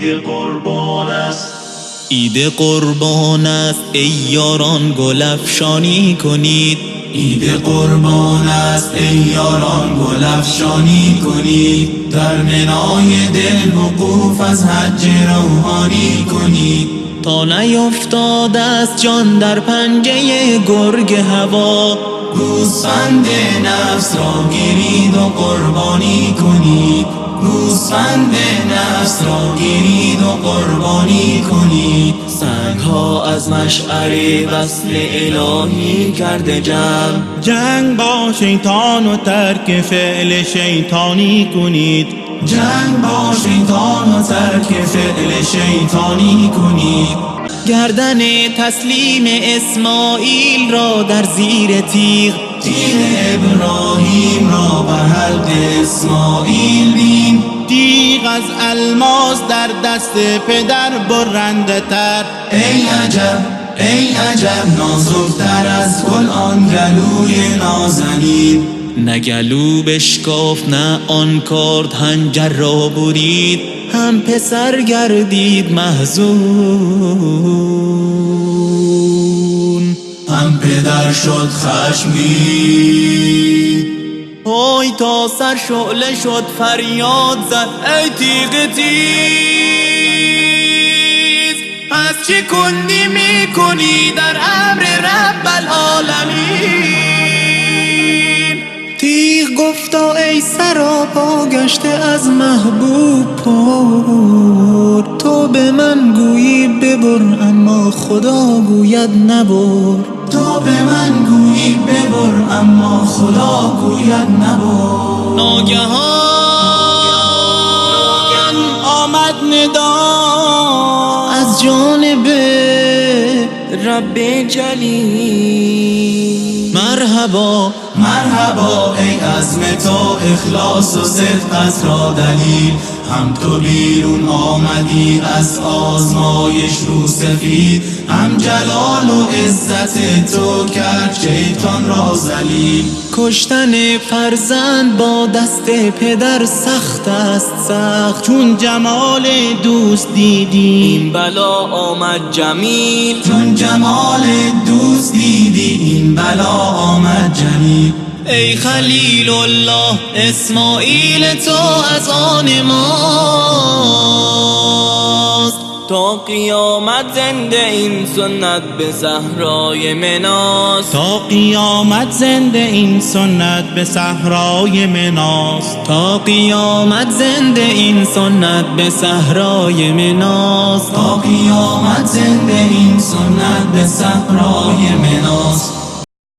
عید قربان است. عید قربان است ای یاران گل افشانی کنید. عید قربان است ای یاران گل افشانی کنید. در منای دل وقوف از حج روحانی کنید. تا نیفتاده است جان در پنجه گرگ هوا، گوسفند نفس را گیرید و قربانی کنید. گوسفند نفس را گیرید و قربانی کنید. سنگ ها از مشعر وصل الهی کرده جنگ با شیطان و ترک فعل شیطانی کنید. جنگ با شیطان و ترک فعل شیطانی کنید. گردن تسلیم اسماعیل را در زیر تیغ، تیغ ابراهیم را بر حلق اسماعیل بین. تیغ از الماس در دست پدر برنده تر. ای عجب ای عجب نازکتر از گل آن گلوی نازنین. نه گلو بشکافت نه آن کارد حنجر را برید، هم پسر گردید محزون، هم پدر شد خشمگین. وای تا سر شعله شد فریاد زد ای تیغ تیز، از چه کندی میکنی در امر رب العالمین. تیغ گفتا ای سراپا گشته از محبوب پر، تو به من گویی ببر اما خدا گوید نبر. تو به من گویی ببر اما خدا گوید نبر. ناگهان آمد ندا از جانب رب جلیل، مرحبا مرحبا ای عزم تو اخلاص و صدق است را دلیل. هم تو بیرون آمدی از آزمایش رو سفید، هم جلال و عزت تو کرد شیطان را ذلیل. کشتن فرزند با دست پدر سخت است سخت، چون جمال دوست دیدی این بلا آمد جمیل. چون جمال دوست دیدی این بلا آمد جمیل. ای خلیل الله اسماعیل تو از آن ماست، تا قیامت زنده این سنت به صحرای مناست. تا قیامت زنده این سنت به صحرای مناست. تا قیامت زنده این سنت به صحرای مناست. تا قیامت زنده این سنت به صحرای مناست.